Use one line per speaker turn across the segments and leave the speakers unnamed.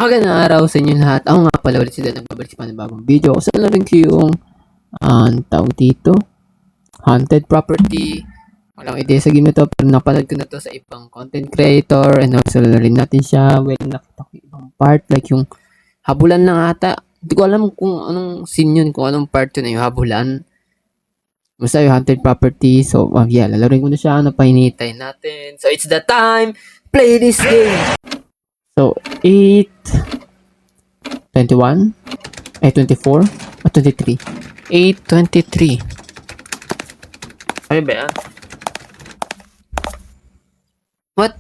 Magandang araw sa inyo lahat. Ako nga pala ulit sila nagbabalik sa panibagong video. Kasi larin ko yung tawag dito, haunted property. Walang idea sa game na to, pero napanood ko na to sa ibang content creator and also rin natin siya. Well, nakita ko yung ibang part like yung habulan lang ata. Hindi ko alam kung anong scene yun, kung anong part yun yung habulan. Basta yung haunted property. So, yeah, lalaroin ko na siya. Ano pa hinihintay natin? So, it's the time! Play this game! So, 8, 21, 24, 23. 8:23. Ano ba yan? What?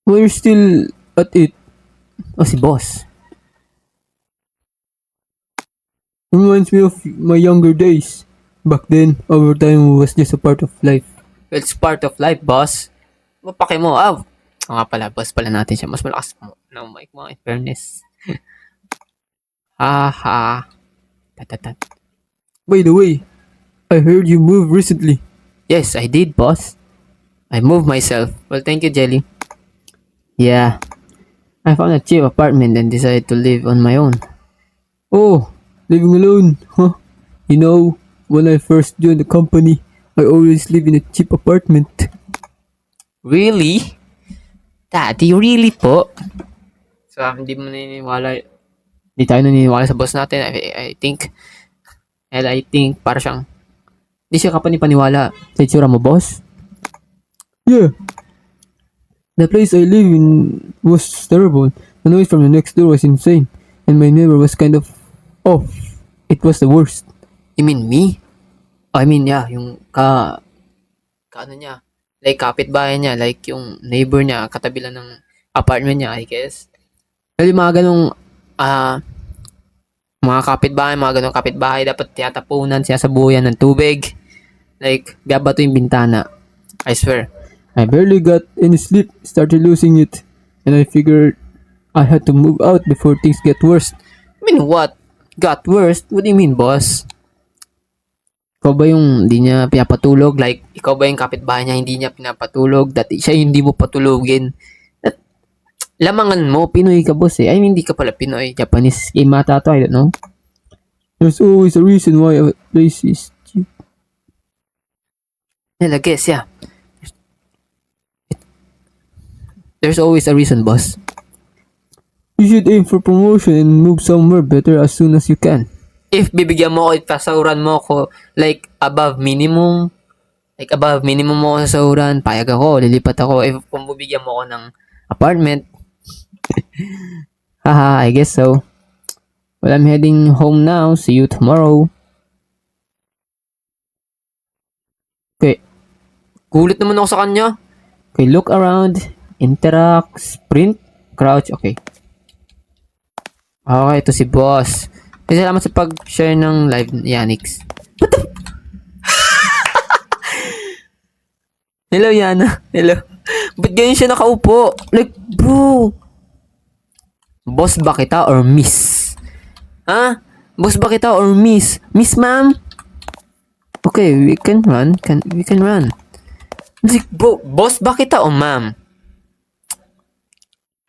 We're still at it. Oh, si boss. Reminds me of my younger days. Back then, overtime was just a part of life. It's part of life, boss. Mapake mo, nga pala, boss pala natin siya. Mas malakas mo na mic mo, in fairness. Haha. Tatatat. By the way, I heard you moved recently. Yes, I did, boss. I moved myself. Well, thank you, Jelly. Yeah. I found a cheap apartment and decided to live on my own. Oh, living alone, huh? You know, when I first joined the company, I always lived in a cheap apartment. Really? Daddy, really po? So, hindi mo naniniwala. Hindi tayo naniniwala sa boss natin. I think, and I think, para siyang, hindi siya kapanipaniwala sa itsura mo, boss. Yeah. The place I live in was terrible. The noise from the next door was insane. And my neighbor was kind of off. It was the worst. You mean me? I mean, yeah, yung ano niya, like kapitbahay niya, like yung neighbor niya, katabi lang ng apartment niya, I guess. Well, yung mga ganong, mga ganong kapitbahay, dapat tiyatapunan, sinasabuyan ng tubig. Like, gabato yung bintana. I swear. I barely got any sleep, started losing it, and I figured I had to move out before things get worse. I mean, what? Got worse? What do you mean, boss? Ikaw ba yung hindi niya pinapatulog? Like, ikaw ba yung kapitbahay niya hindi niya pinapatulog? Dati siya hindi mo patulogin. At, lamangan mo, Pinoy ka, boss eh. I mean, hindi ka pala Pinoy. Japanese game ata to, I don't know. There's always a reason why a place is cheap. I guess, yeah. There's always a reason, boss. You should aim for promotion and move somewhere better as soon as you can. If bibigyan mo ako, ipasahuran mo ako, like, above minimum mo sa sahuran, payag ako, lilipat ako. If kung bibigyan mo ako ng apartment, haha, I guess so. Well, I'm heading home now. See you tomorrow. Okay. Kulit naman ako sa kanya. Okay, look around, interact, sprint, crouch, okay. Okay, ito si boss. Salamat sa pag-share ng live, Yanix. Hello, Yana. Hello. Ba't ganyan siya nakaupo? Like, bro. Boss ba kita or miss? Ha? Boss ba kita or miss? Miss, ma'am? Okay, we can run. We can run. Like, bro, boss ba kita o ma'am?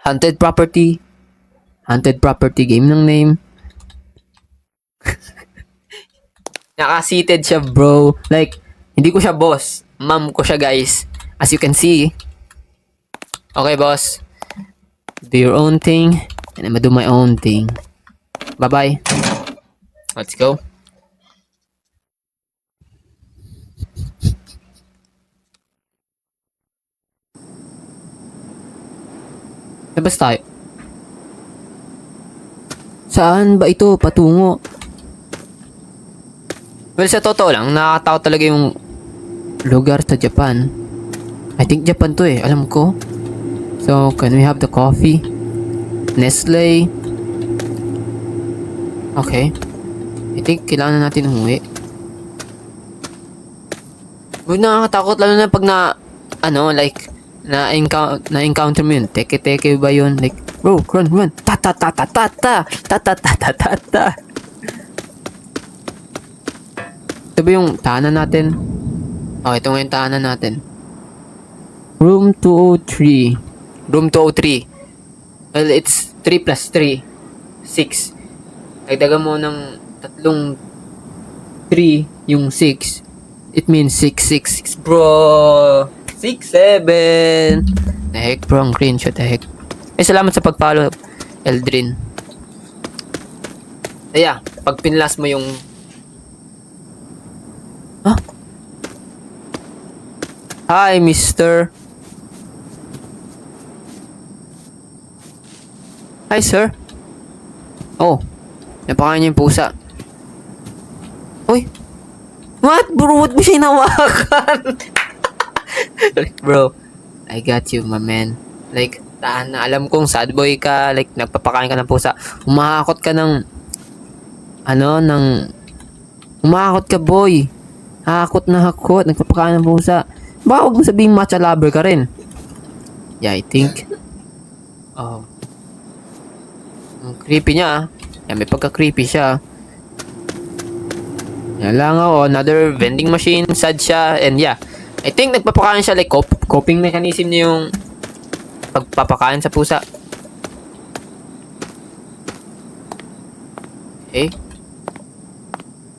Haunted property. Haunted property game ng name. Naka-seated siya, bro. Like, hindi ko siya boss. Ma'am ko siya, guys. As you can see. Okay, boss. Do your own thing. And I'ma do my own thing. Bye-bye. Let's go. Labas tayo. Saan ba ito patungo? Well, sa totoo lang, nakakatakot talaga yung lugar sa Japan. I think Japan to eh, alam ko. So, can we have the coffee? Nestle. Okay. I think kailangan na natin umuwi. Well, nakakatakot lalo na pag like, na-encounter mo yun. Teke-teke ba yun? Like, bro, run. Ta-ta-ta-ta-ta-ta. Ta-ta-ta-ta-ta-ta. Ito ba yung tahanan natin? Oh, ito nga yung tahanan natin. Room 203. Room 203. Well, it's 3 plus 3. 6. Dagdagan mo ng tatlong 3 yung 6. It means 6, bro. 6, 7. The heck, bro? Ang cringe. What the heck? Salamat sa pag-follow, Eldrin. Yeah, pag pinlas mo yung... Huh? Hi, mister. Hi, sir. Oh, napakain niyo yung pusa. Uy. What, bro? What mo siya hinawakan? Like, bro, I got you, my man. Like, taan na alam kong sad boy ka. Like, nagpapakain ka ng pusa. Umakakot ka ng... Umakakot ka, boy. Hakot na hakot. Nagpapakain ng pusa. Baka huwag mo sabihin matcha lover ka rin. Yeah, I think. Oh. Ang creepy niya, ah. Yan, may pagka-creepy siya. Yan lang, oh. Another vending machine. Sad siya. And yeah, I think nagpapakain siya. Like, coping mechanism niya yung pagpapakain sa pusa. Okay.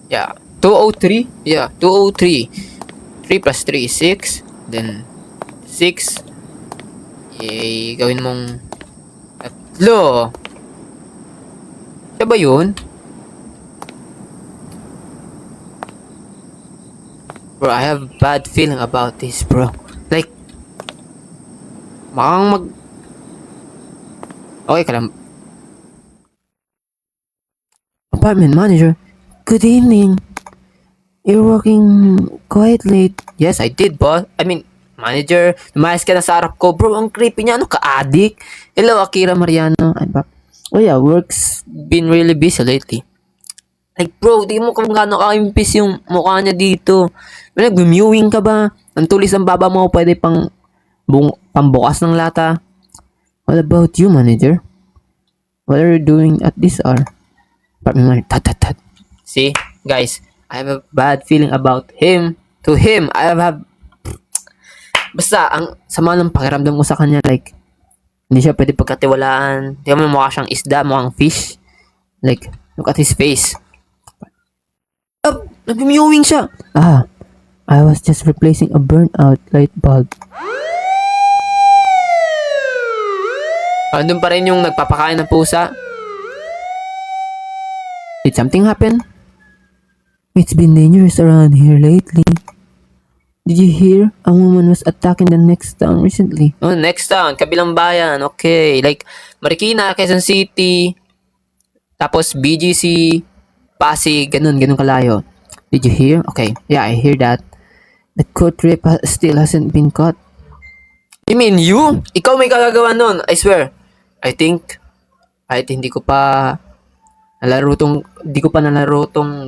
Yeah. 203. Yeah, 203. 3 plus 3 is 6. Then, 6. Yay, gawin mong tatlo. Siya ba yun? Bro, I have bad feeling about this, bro. Like, makang Okay ka lang. Apartment manager, good evening. You're working quite late. Yes, I did, boss. I mean, manager, lumayas ka na sa harap ko. Bro, ang creepy niya. Ano ka, addict? Hello, Akira Mariano. I'm back. Oh yeah, work's been really busy lately. Like, bro, di mo kung gaano ka-impis yung mukha niya dito. Nag-viewing ka ba? Ang tulis ng baba mo, pwede pambukas ng lata. What about you, manager? What are you doing at this hour? Tat. See, guys, I have a bad feeling about him. To him, I have... Basta, ang sama ng pakiramdam ko sa kanya, like, hindi siya pwede pagkatiwalaan. Di mo mukha siyang isda, mukhang fish. Like, look at his face. Nag-viewing siya. I was just replacing a burnt out light bulb. Andun pa rin yung nagpapakain ng pusa. Did something happen? It's been dangerous around here lately. Did you hear? A woman was attacked in the next town recently. Oh, next town. Kabilang bayan. Okay. Like, Marikina, Quezon City. Tapos, BGC. Pasig. Ganun kalayo. Did you hear? Okay. Yeah, I hear that. The court rape still hasn't been caught. You mean you? Ikaw may kagagawa nun. I swear. I think, kahit hindi ko pa nalaro tong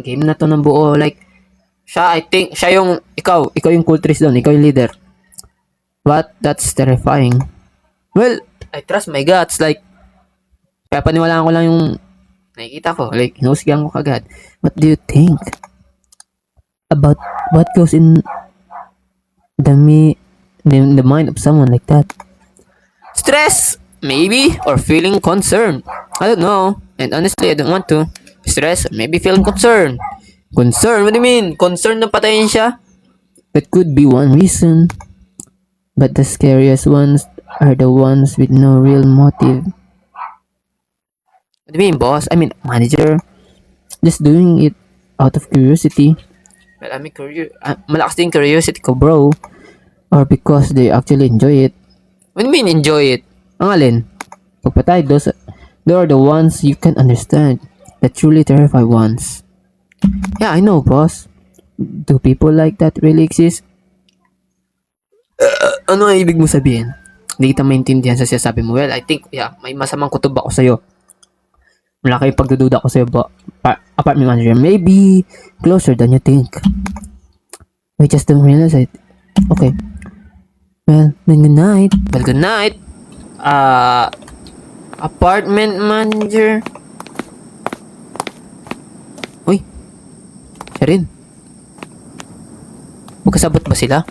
game na to ng buo. Like, I think, siya yung, ikaw yung cultist doon, ikaw yung leader. But, that's terrifying. Well, I trust my guts, like, kaya paniwalaan ko lang yung nakikita ko, like, hinusgahan ko kagad. What do you think about what goes in the mind of someone like that? Stress, maybe, or feeling concerned. I don't know, and honestly, I don't want to. Stress, maybe feeling concerned. Concern? What do you mean? Concern na patayin siya? That could be one reason. But the scariest ones are the ones with no real motive. What do you mean, boss? I mean, manager. Just doing it out of curiosity. Well, I mean, malakas din curiosity ko, bro. Or because they actually enjoy it. What do you mean, enjoy it? Ang alin? Pagpatay, those are the ones you can understand. The truly terrified ones. Yeah, I know, boss. Do people like that really exist? Ano ang ibig mo sabihin? Hindi kita maintindihan sa sinasabi mo. Well, I think, yeah, may masamang kutob ako sa'yo. Malaki yung pagdududa ko sa'yo, apartment manager. Maybe closer than you think. We just don't realize it. Okay. Well, then good night. Well, good night. Apartment manager. Uy. Siya rin. Magkasabot ba sila?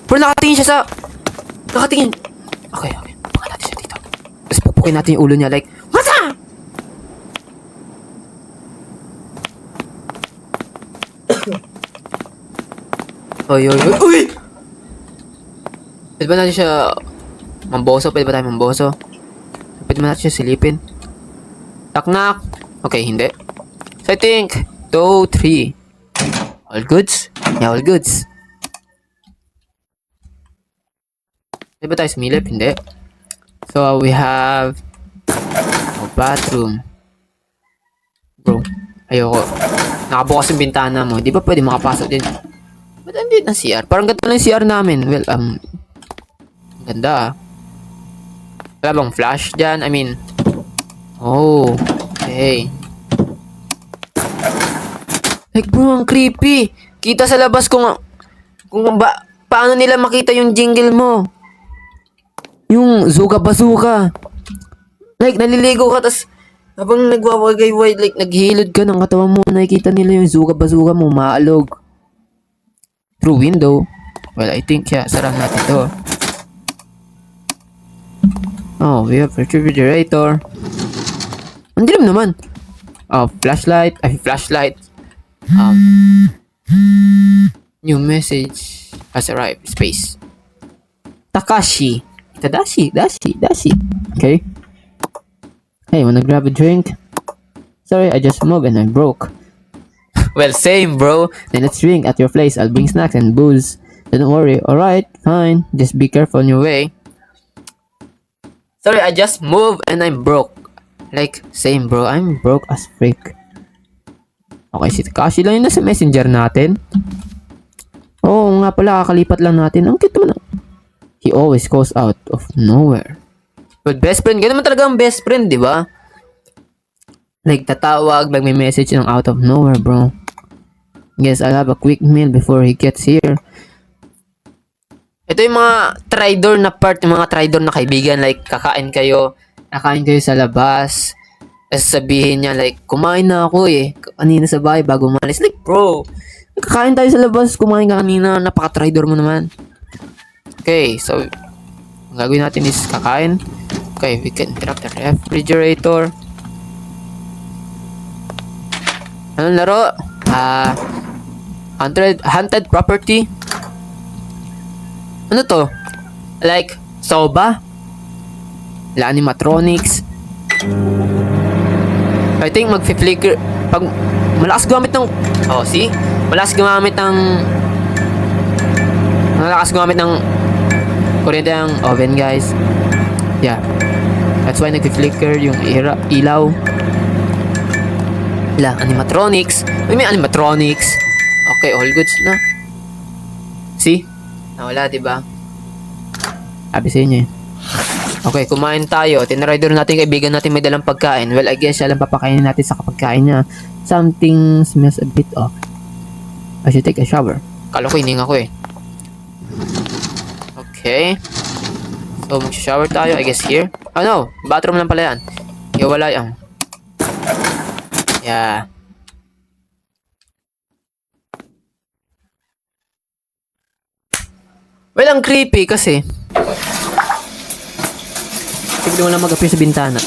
Pero nakatingin siya sa... Nakatingin. Okay. Baka natin siya dito. Tapos pupukin natin yung ulo niya like, what's up? Uy! Pwede ba natin siya mamboso? Pwede ba tayo mamboso? Pwede ba natin siya silipin? Knock. Okay, hindi. So I think 2, 3. All goods? Yeah, all goods. Pwede ba tayo sumilip? Hindi. So we have a bathroom. Bro, ayoko. Nakabukas yung bintana mo. Di ba pwede makapasok din? Ba't andito na CR? Parang ganda lang yung CR namin. Well, ganda. Wala bang flash dyan? I mean, oh, okay. Like bro, ang creepy. Kita sa labas kung paano nila makita yung jingle mo. Yung zuga bazooka. Like, naliligo ka, tas habang nagwawagay-way, like, naghihilod ka ng katawan mo, nakikita nila yung zuga bazooka mo, maalog. Through window. Well, I think, yeah, sarang natin to. Oh, we have refrigerator. Ang dilim naman. Oh, flashlight. New message has arrived. Space. Takashi. Dashi. Okay. Hey, wanna grab a drink? Sorry, I just moved and I broke. Well, same, bro. Then let's drink at your place. I'll bring snacks and booze. Don't worry. Alright, fine. Just be careful on your way. Sorry, I just moved and I'm broke. Like, same, bro. I'm broke as freak. Okay, si Takashi lang yun nasa messenger natin. Oo nga pala, kakalipat lang natin. Ang cute naman. He always goes out of nowhere. But best friend, ganun naman talaga ang best friend, di ba? Like, tatawag, magme-message ng out of nowhere, bro. Guess I'll have a quick meal before he gets here. Ito yung mga tridor na part, yung mga tridor na kaibigan. Like, kakain kayo sa labas. Tapos sabihin niya, like, kumain na ako kanina sa bahay bago umalis. Like, bro, kakain tayo sa labas, kumain ka kanina, napaka-tridor mo naman. Okay, so, ang gagawin natin is kakain. Okay, we can interrupt the refrigerator. Anong laro? Haunted property. Ano to? Like, soba? La animatronics. I think mag-flicker. Pag malakas gumamit ng... Oh, see? Malakas gumamit ng kuryente ng oven, guys. Yeah. That's why nag-flicker yung ilaw. La animatronics. May animatronics. Okay, all goods na. See? Nawala, diba? Sabi sa inyo Okay, kumain tayo. Tinarider natin kaibigan natin may dalang pagkain. Well, I guess siya lang papakainin natin sa kapagkain niya. Something smells a bit off. I should take a shower. Kala ko hininga ko Okay. So, mag-shower tayo. I guess here. Oh no, bathroom lang pala yan. Wala yan. Yeah. Well, ang creepy kasi bigla mo lang mag-appear sa bintana.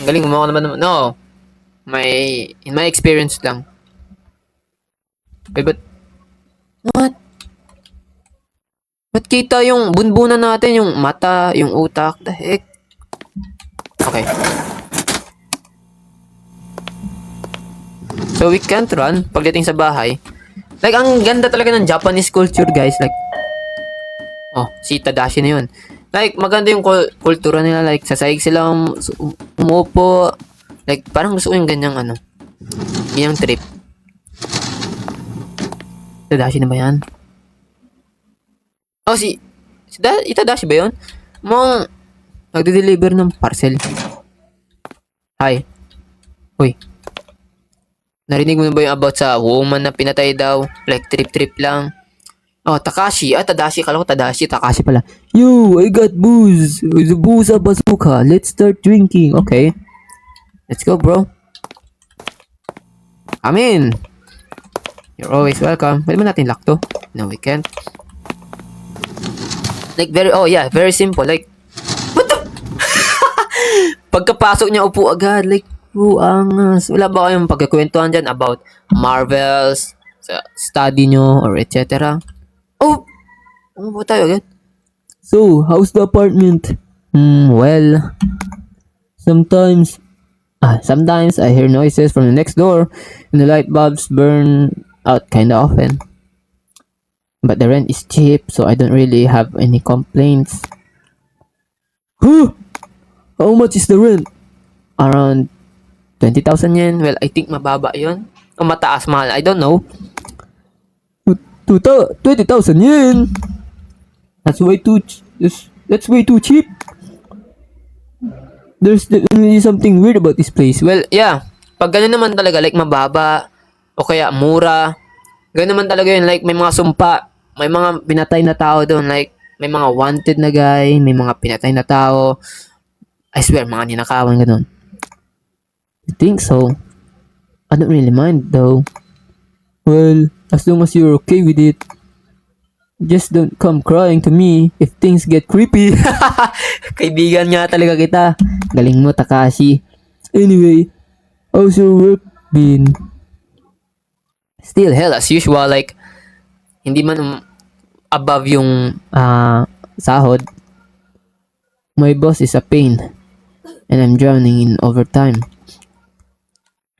Ang galing, gumawa naman. No. In my experience lang. But what? Ba't kita yung bunbunan natin, yung mata, yung utak? The heck? Okay. So we can't run pagdating sa bahay. Like, ang ganda talaga ng Japanese culture, guys. Like, oh, si Tadashi na yun. Like, maganda yung kultura nila. Like, sasayig sila umupo. Like, parang gusto ko yung ganyang ganyang trip. Tadashi na ba yan? Oh, Itadashi ba yun? Mong nagde-deliver ng parcel. Hi. Uy. Narinig mo na ba yung about sa woman na pinatay daw? Like, trip-trip lang. Oh, Takashi. Tadashi. Kala ko Tadashi. Takashi pala. Yo, I got booze. The booze bazooka. Let's start drinking. Okay. Let's go, bro. Come in. You're always welcome. Pwede ba natin lock to? No, we can't. Like, very simple. Like, what the? Pagkapasok niya, upo agad. Like, angas. Wala ba kayong pagkakwentuhan dyan about Marvels, sa study nyo, or etc.? Oh! Ano ba tayo agad? So, how's the apartment? Well, sometimes I hear noises from the next door, and the light bulbs burn out kinda often. But the rent is cheap, so I don't really have any complaints. Huh? How much is the rent? Around 20,000 yen. Well, I think mababa yon. O mataas, mahal. I don't know. 20,000 yen? That's way too cheap. There's definitely something weird about this place. Well, yeah. Pag ganun naman talaga, like mababa, o kaya mura, ganun naman talaga yun. Like, may mga sumpa, may mga pinatay na tao doon. Like, may mga wanted na guy, may mga pinatay na tao. I swear, mga ninakawan ganun. I think so. I don't really mind though. Well, as long as you're okay with it. Just don't come crying to me if things get creepy. Kaibigan nga talaga kita. Galing mo, Takashi. Anyway, how's your work been? Still hell as usual. Like, hindi man above yung sahod. My boss is a pain. And I'm drowning in overtime.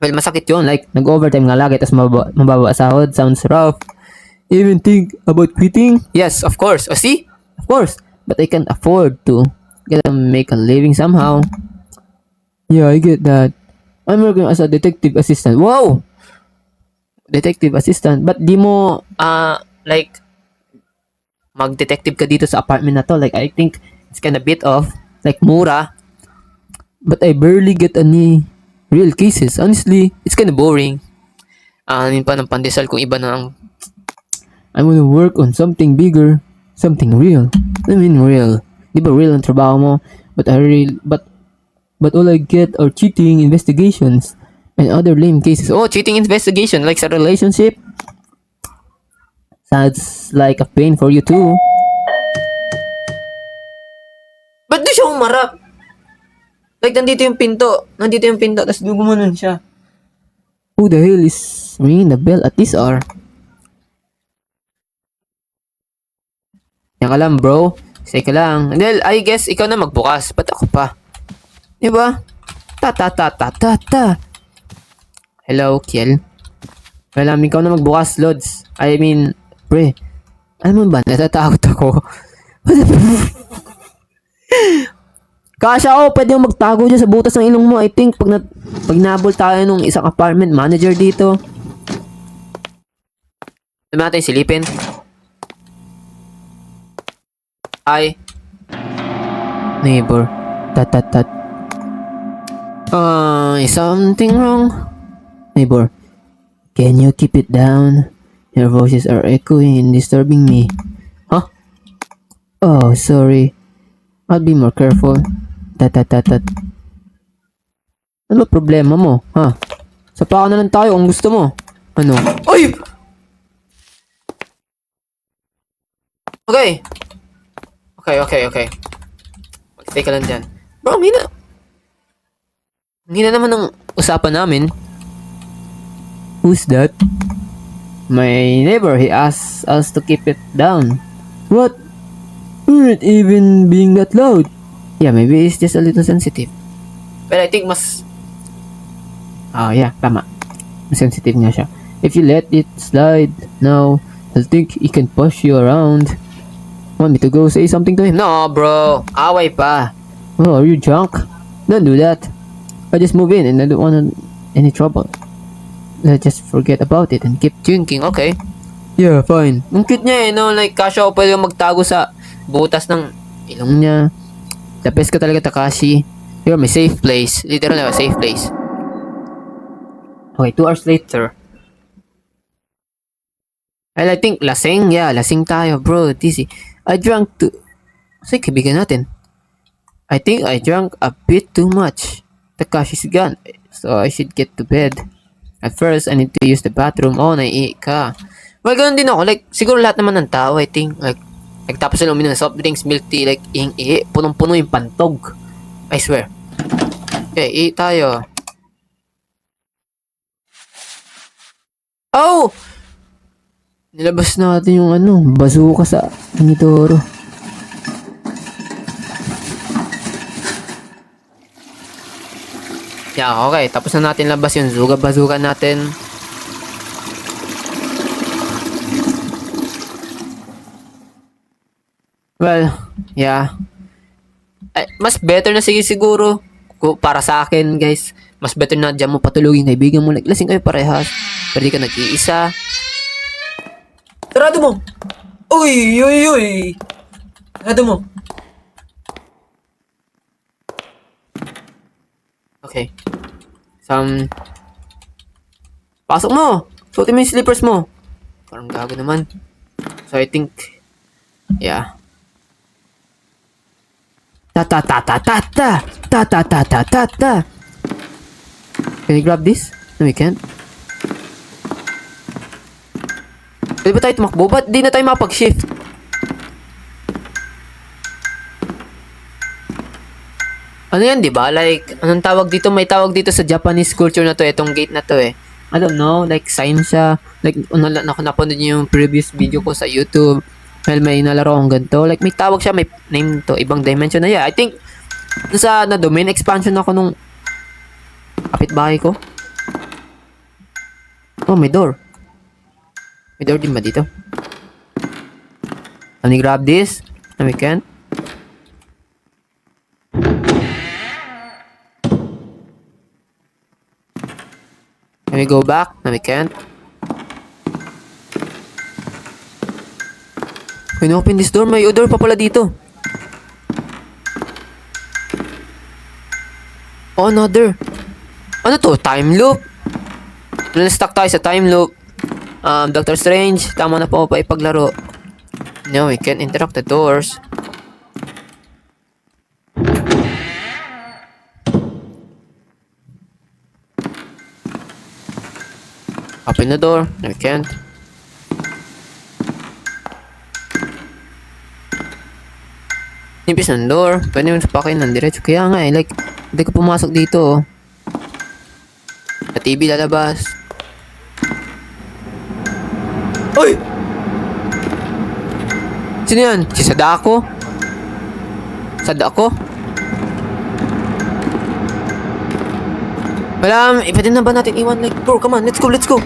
Well, masakit yun. Like, nag-overtime nga lagi, tapos mababa sahod. Sounds rough. Even think about quitting? Yes, of course. Oh, see? Of course. But I can't afford to. Gotta make a living somehow. Yeah, I get that. I'm working as a detective assistant. Wow! Detective assistant. But di mo, like, mag-detective ka dito sa apartment na to. Like, I think it's kinda bit off. Like, mura. But I barely get any real cases. Honestly, it's kinda boring. Anin pa ng pandesal kung iba na ang I wanna work on something bigger, something real. I mean real. Di ba real ang trabaho mo? But all I get are cheating investigations and other lame cases. Oh, cheating investigation like sa relationship? Sounds like a pain for you too. Ba't di siya umarap? Like, nandito yung pinto, tapos gumanon siya. Who the hell is ringing the bell at this hour? Yan ka lang, bro. Say ka lang. Well, I guess ikaw na magbukas. Ba't ako pa? Diba? Ta. Hello, Kiel. Well, ikaw na magbukas, Lods. I mean, pre. Ano ba? Natatakot ako. Kasha, pwede yung magtago dyan sa butas ng ilong mo. I think, pag nabol tayo nung isang apartment manager dito. Sabi natin silipin. Hi. Neighbor. Tat. Is something wrong? Neighbor. Can you keep it down? Your voices are echoing and disturbing me. Huh? Oh, sorry. I'll be more careful. Tat. Ano problema mo? Ha? Sapakan na lang tayo kung gusto mo. Ano? Oy! Okay. Stay ka lang dyan. Bro, hindi na naman ang usapan namin. Who's that? My neighbor, he asked us to keep it down. What? We're not even being that loud. Yeah, maybe it's just a little sensitive. But I think yeah, tama. Mas sensitive nga siya. If you let it slide now, I'll think he can push you around. Want me to go say something to him? No, bro. Away pa. Oh, are you drunk? Don't do that. I just move in and I don't want any trouble. Let's just forget about it and keep drinking, okay? Yeah, fine. Ang cute niya no? Like, kasha ako pwede magtago sa butas ng ilong niya. The best ka talaga, Takashi. You're my safe place. Literally, a safe place. Okay, 2 hours later. Well, I think lasing. Yeah, lasing tayo, bro. Dizzy. I drank Kasi kaibigan natin. I think I drank a bit too much. Takashi's gone, so I should get to bed. At first, I need to use the bathroom. Oh, naiiyak ka. Well, ganun din ako. Like, siguro lahat naman ng tao, I think. Like, tapos sila uminom ng soft drinks, milk tea, like, iing-ihi. Punong-puno yung pantog. I swear. Okay, ihi tayo. Oh! Nilabas natin yung bazooka sa Inidoro. Yeah, okay. Tapos na natin labas yung zuga-bazooka natin. Well, yeah. Ay, mas better na siguro para sa akin, guys. Mas better na dyan mo patulugin kaibigan mo. Like, lasing kayo parehas. Pero di ka nag-iisa. Sarado mo! Uy, uy, uy! Sarado mo! Okay. Pasok mo! Suotin mo yung slippers mo. Parang gago naman. So, I think, yeah. Ta-ta-ta-ta-ta-ta! Ta-ta-ta-ta-ta-ta! Can you grab this? No, we can't. Pwede ba tayo tumakbo? Ba't di na tayo mapag-shift? Ano yan, di ba? Like, anong tawag dito? May tawag dito sa Japanese culture na to, itong gate na to eh. I don't know, like sign siya. Like, napanood niyo yung previous video ko sa YouTube. Well, may nalaro akong ganito. Like, may tawag siya, may name to, ibang dimension na yeah. I think, nasa domain expansion ako nung kapitbahay ko. Oh, may door. May door din ba dito? Can we grab this? No, we can't. Can we go back? No, we can't. Can you open this door? May door pa pala dito. Oh, another. Ano to? Time loop? Na-stuck tayo sa time loop. Doctor Strange, tama na po pa ipaglaro. No, we can't interact the doors. Open the door. No, we can't. Nipis ng door. Pwede mo sapakin ng diretso. Kaya nga like, hindi ko pumasok dito oh. Sa TV lalabas. Uy! Sino yan? Si Sadako? Sadako? Wala, pwede na ba natin iwan? Like, bro, come on, let's go, let's go.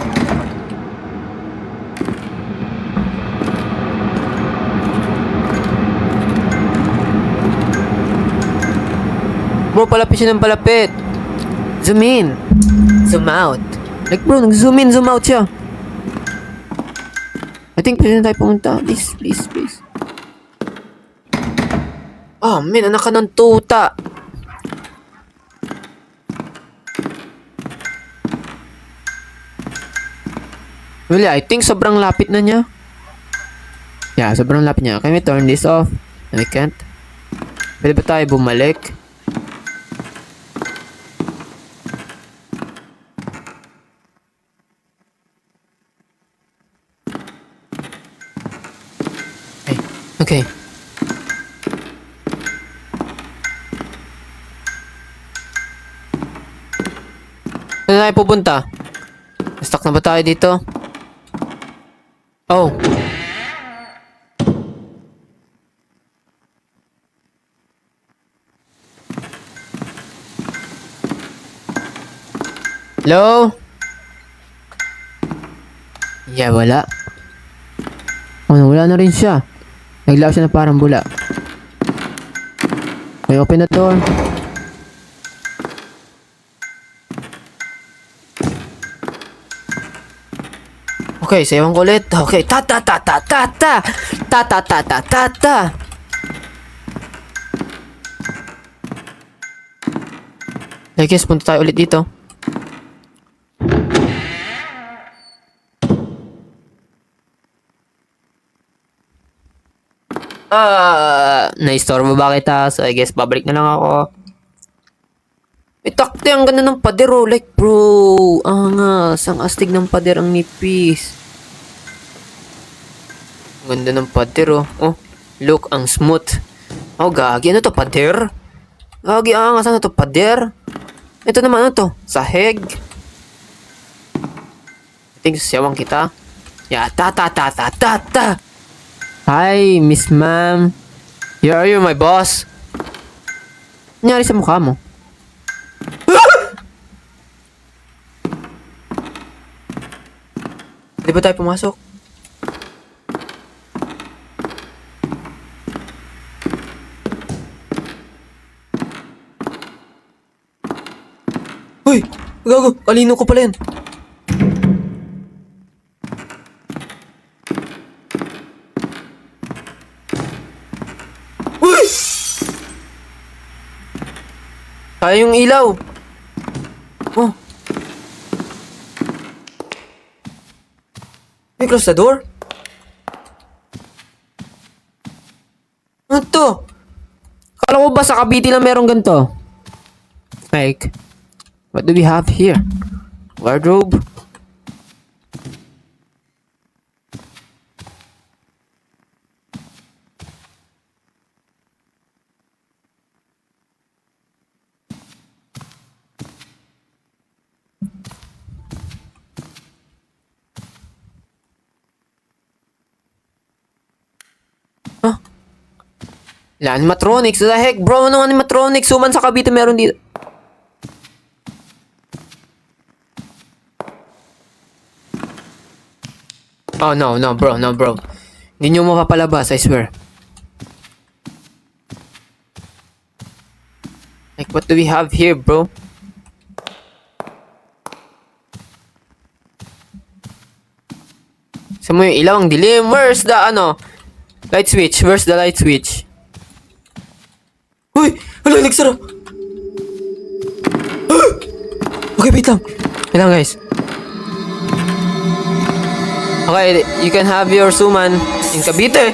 Bro, palapit siya ng palapit. Zoom in. Zoom out. Like, bro, nag-zoom in, zoom out siya. I think pwede na tayo pumunta. Please, please, please. Oh, man, anak ka ng tuta. Really, I think sobrang lapit na niya. Yeah, sobrang lapit niya. Can we turn this off? No, we can't. Pwede ba tayo bumalik? Okay. Saan tayo pupunta? Stuck na ba tayo dito? Oh. Hello? Yeah, wala. Oh, wala na rin siya. Naglaw siya na parang bula. May open the door. Okay, sayawan ko ulit. Okay, ta-ta-ta-ta-ta-ta. Ta-ta-ta-ta-ta-ta. I guess, punta tayo ulit dito. Na-istorbo ba kita? So, I guess, babalik na lang ako. Takte, ang ganda ng pader, oh. Like, bro, angas. Ang astig ng pader, ang nipis. Ang ganda ng pader, oh. Oh, look, ang smooth. Oh, gagi. Ano to, pader? Gagi, angas. Ano to, pader? Ito naman, ano to? Sahig? I think siyawang kita. Yeah, ta. Hi, Miss Ma'am. Here are you, my boss. Nangyari sa mukha mo? Di ba tayo pumasok? Uy! Gago! Kalino ko pala yun. Uy! Tayo yung ilaw. Oh. May close the door? Ano to? Kala ko ba sa Cavite lang merong ganito? Like, what do we have here? Wardrobe? Huh? Animatronics? What the heck, bro? Anong animatronics? Suman sa Cavite meron dito. Oh, no, bro. Hindi nyo mapapalabas, I swear. Like, what do we have here, bro? Sa mo yung ilaw, ang dilim. Where's the, light switch? Where's the light switch? Uy! Hala, nagsara! Okay, wait lang. Wait lang, guys. Okay, you can have your suman in Cavite.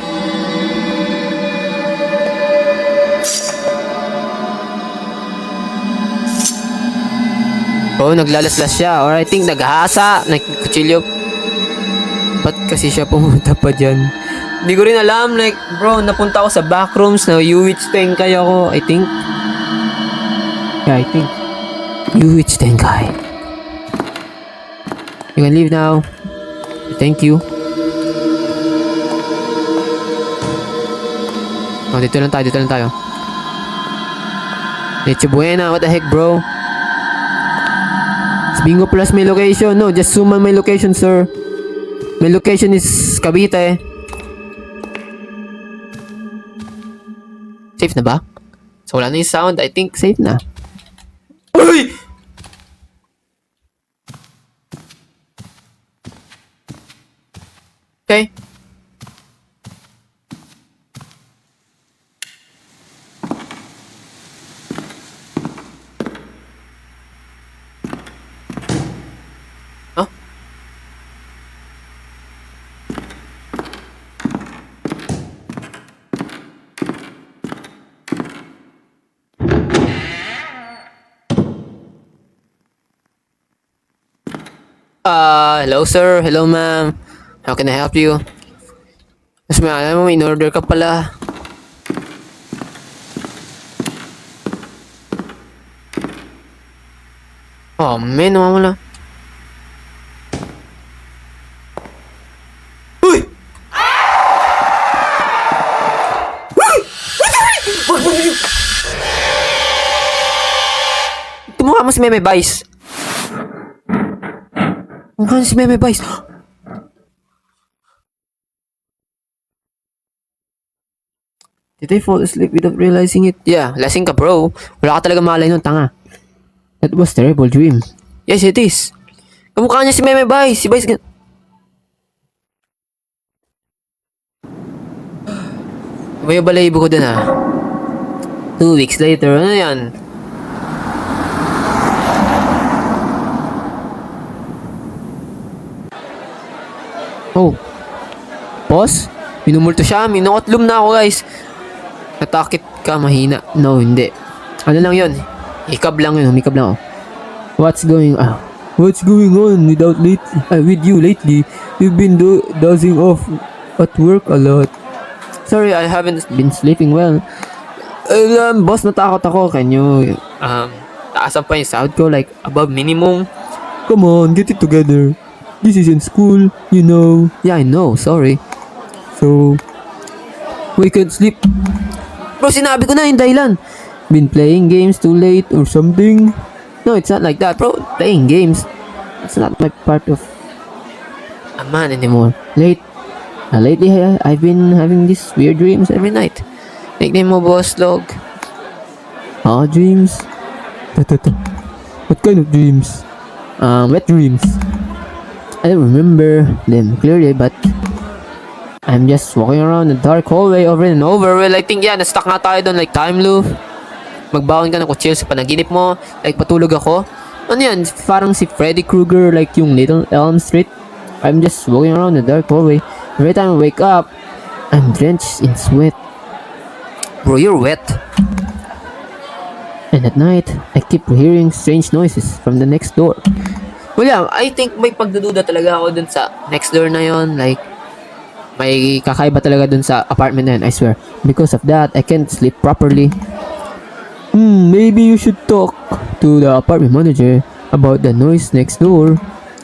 Oh, naglalaslas siya. Or I think naghahasa. Nagkutsilyo. Ba't kasi siya pumunta pa dyan? Hindi ko rin alam. Like, bro, napunta ako sa backrooms na Yuwitch Tenkai ako. I think. Yeah, I think. Yuwitch Tenkai. You can leave now. Thank you. Oh, dito lang tayo. Leche buena. What the heck, bro? Bingo plus my location. No, just zoom on my location, sir. My location is Cavite. Safe na ba? So, wala na yung sound. I think safe na. Uy! Okay. Huh? Hello sir, hello ma'am. How can I help you? Mas may alam mo, in-order ka pala. Oh man, nawawala. Uy! Tumukha mo si Meme Vice. Mukha si Meme Vice. Did I fall asleep without realizing it? Yeah, lasing ka bro. Wala ka talaga malay nun, tanga. That was terrible dream. Yes, it is. Kamukha niya si Meme Vice. Si Vice... Iba yung balahibo ko dun ha. 2 weeks later, ano yan? Oh. Boss? Minumulto siya. Minuotlum na ako guys. Natakit ka mahina. No, hindi. Ano lang yun? Hikab lang yun, humikab lang ako. What's going on? What's going on with you lately? You've been dozing off at work a lot. Sorry, I haven't been sleeping well. Boss, natakot ako. Can you, taasan pa yung sahod ko, like, above minimum? Come on, get it together. This isn't school, you know. Yeah, I know, sorry. So, we can't sleep. Bro, sinabi ko na yung dahilan. Been playing games too late or something? No, it's not like that, bro. Playing games. It's not my part of a man anymore. Lately, I've been having these weird dreams every night. Nickname mo, Boss Log. Dreams? What kind of dreams? Wet dreams. I don't remember them clearly, but I'm just walking around the dark hallway over and over. Well, I think, yeah, na-stuck nga tayo doon, like time loop. Magbaon ka ng kutsil sa panaginip mo, like patulog ako. Ano yan, parang si Freddy Krueger, like yung Little Elm Street. I'm just walking around the dark hallway. Every time I wake up, I'm drenched in sweat. Bro, you're wet. And at night, I keep hearing strange noises from the next door. Well, yeah, I think may pagdududa talaga ako dun sa next door na yon. Like, may kakaiba talaga dun sa apartment na yun, I swear. Because of that, I can't sleep properly. Maybe you should talk to the apartment manager about the noise next door.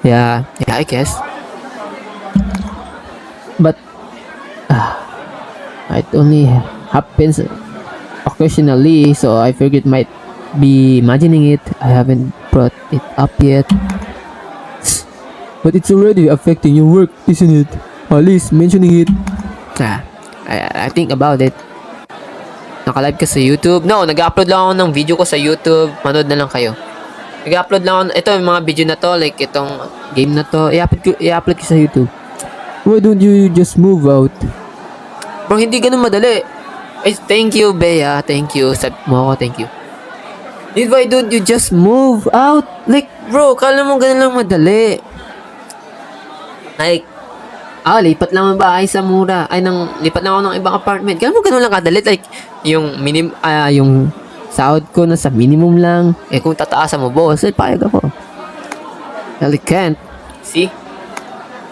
Yeah, I guess. But, it only happens occasionally, so I figured it might be imagining it. I haven't brought it up yet. But it's already affecting your work, isn't it? At least mentioning it. I think about it. Naka-live ka sa YouTube? No, nag-upload lang ako ng video ko sa YouTube. Manood na lang kayo. Nag-upload lang ako. Ito, yung mga video na to, like itong game na to, i-upload ko sa YouTube. Why don't you just move out? Bro, hindi ganun madali. Ay, thank you, Bea. Thank you. Sabi mo ako, thank you. Why don't you just move out? Like, bro, kala mo ganun lang madali. Like, lipat lang ang bahay sa mura. Lipat lang ako ng ibang apartment. Ganun lang kadali. Like, yung yung sahod ko na sa minimum lang. Kung tataasan mo, boss, payag ako. Well, I can't. See?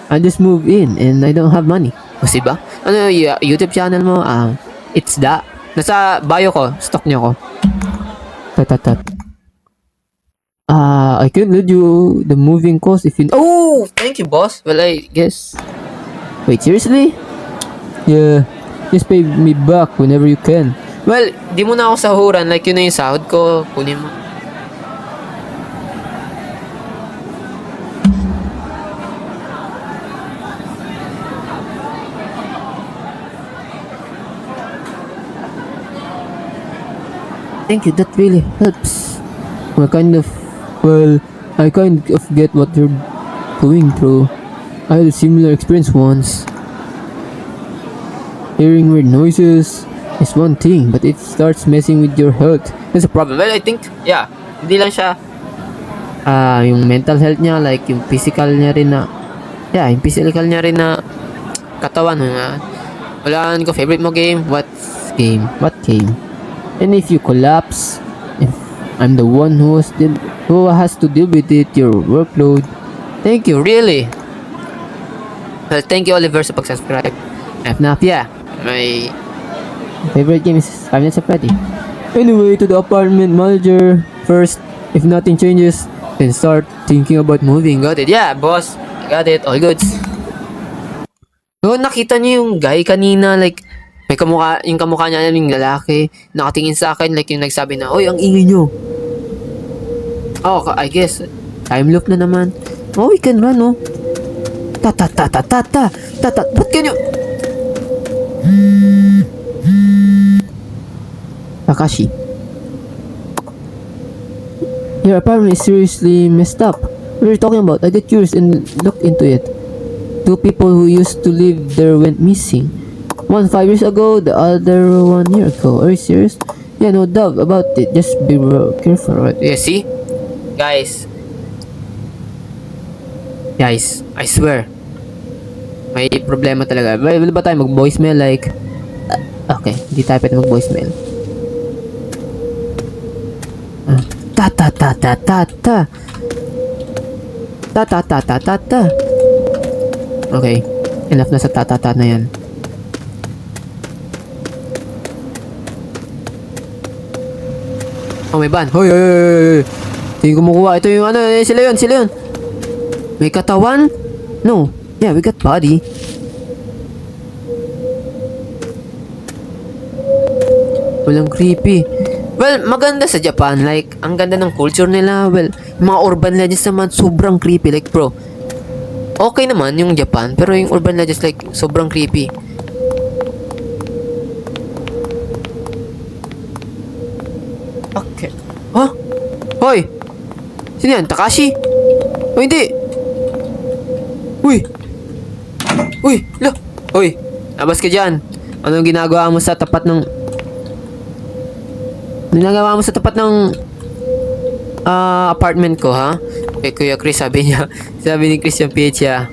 I just move in and I don't have money. Kasi ba? Ano yung YouTube channel mo? It's that. Nasa bio ko. Stock niyo ko. I can't let you the moving cost if you... Oh! Thank you, boss. Well, I guess... Wait, seriously? Yeah. Just pay me back whenever you can. Well, di mo na ako sahuran. Like, yun na yung sahod ko. Kunin mo. Thank you. That really helps. I kind of get what you're going through. I had a similar experience once. Hearing weird noises is one thing, but it starts messing with your health. That's a problem. Well, I think, yeah, hindi lang siya yung mental health niya, like yung physical niya rin na, yung physical niya rin na katawan na. Wala ko favorite mo game? What game? And if you collapse, if I'm the one who has to deal with it, your workload. Thank you, really. Well, thank you, Oliver, sa pag-subscribe. FNAF, yeah. My favorite game is Five Nights at Freddy. Anyway, to the apartment manager. First, if nothing changes, then start thinking about moving. Got it? Yeah, boss. Got it. All goods. So, nakita niyo yung guy kanina, like, yung kamukha niya yung lalaki, nakatingin sa akin, like yung nagsabi na, oy, ang ingay nyo. I guess, time loop na naman. We can run, oh. Ba't ganyo? Takashi. Your apartment is seriously messed up. What are you talking about? I get curious and looked into it. 2 people who used to live there went missing. One 5 years ago, the other 1 year ago. Are you serious? Yeah, no doubt about it. Just be careful, right? Yeah, see? Guys, I swear. May problema talaga. Pwede ba tayo mag-voicemail? Like, okay, hindi tayo pwede mag-voicemail. Ta ta ta ta ta ta. Ta ta ta ta ta ta. Okay. Enough na sa ta ta ta na yan. Oh, may ban. Hoy, hoy, hoy, hoy. Tingin kumukuha. Ito yung ano, sila yun, sila yun. May katawan? No. Yeah, we got body. Walang creepy. Well, maganda sa Japan. Like, ang ganda ng culture nila. Well, mga urban legends naman, sobrang creepy. Like, bro, okay naman yung Japan. Pero yung urban legends, like, sobrang creepy. Okay. Huh? Hoy! Sino yan? Takashi? O hindi? Uy! Uy! Lo! Uy! Labas ka dyan! Anong ginagawa mo sa tapat ng... Ginagawa mo sa tapat ng... apartment ko, ha? Eh, Kuya Chris, sabi niya. Sabi ni Christian Piecha.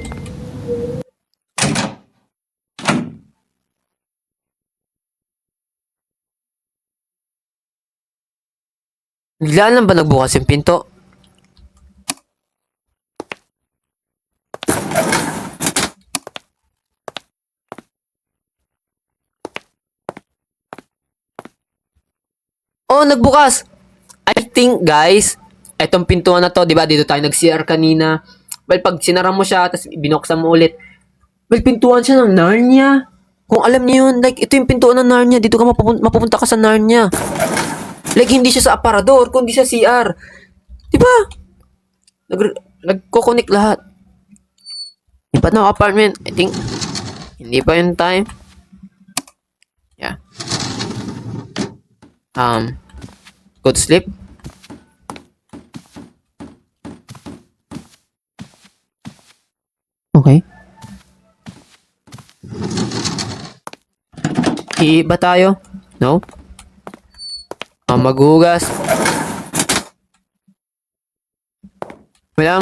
Biglaan lang ba nagbukas yung pinto? Oh, nagbukas! I think, guys, etong pintuan na to, di ba? Dito tayo nag-CR kanina. Well, pag sinara mo siya, tapos binuksan mo ulit. Well, pintuan siya ng Narnia. Kung alam niyo yun, like, ito yung pintuan ng Narnia. Dito ka mapupunta ka sa Narnia. Like, hindi siya sa aparador, kundi sa CR. Di ba? Nagko-connect lahat. Ipat na apartment. I think, hindi pa yung time. Yeah. Go to sleep. Okay. Iiba tayo? No? Maghugas. Well,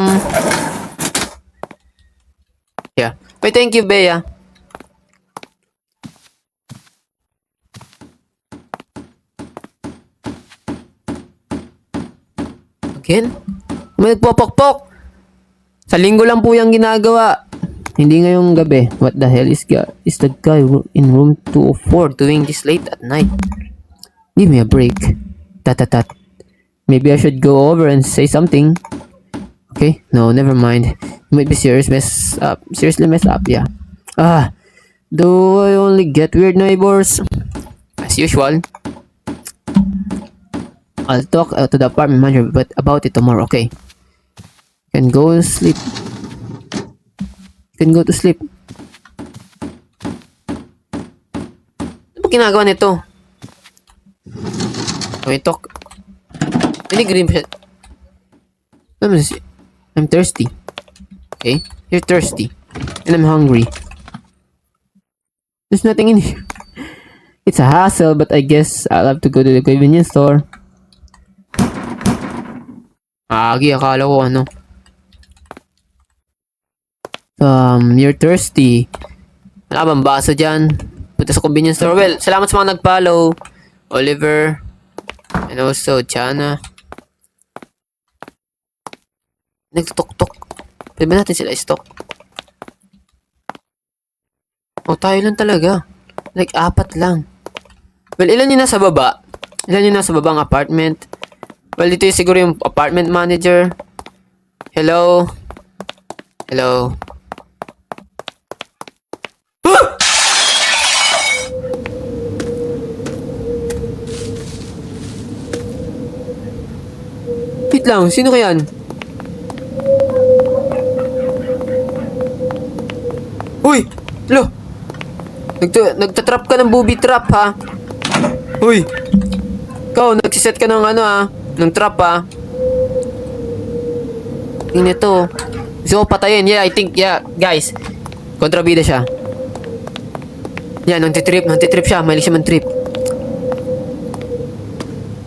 yeah. Wait, thank you, Bea. Again? May nagpopokpok. Sa linggo lang po yung ginagawa. Hindi ngayong gabi. What the hell is the guy in room 204 doing this late at night? Give me a break. Tat. Maybe I should go over and say something. Okay? No, never mind. You might be seriously messed up, yeah. Do I only get weird neighbors? As usual. I'll talk to the apartment manager about it tomorrow, okay? Can go to sleep. Can go to sleep. Ano ba ginagawa nito? Okay, talk. Green siya. I'm thirsty. Okay? You're thirsty. And I'm hungry. There's nothing in here. It's a hassle, but I guess I'll have to go to the convenience store. Akala ko ano. You're thirsty. Wala bang baso dyan? Punta sa convenience store. Well, salamat sa mga nag-follow. Oliver. And also, Chana. Nagtutok-tok. Pwede ba natin sila i-stock? Oh, tayo lang talaga. Like, 4 lang. Well, ilan yung nasa baba? Ilan yung nasa baba ang apartment? Well, dito yung siguro yung apartment manager. Hello? Hello? Wait lang, sino kaya yan? Uy! Lo! Nagtatrap ka ng booby trap, ha? Uy! Ikaw, nagsiset ka ng ano, ha? Ng trap, ha? Tingnan ito. Gusto ko patayin. Yeah, I think, yeah. Guys, kontrabida siya. Yeah, nang-titrip siya. Mahilig siya man-trip.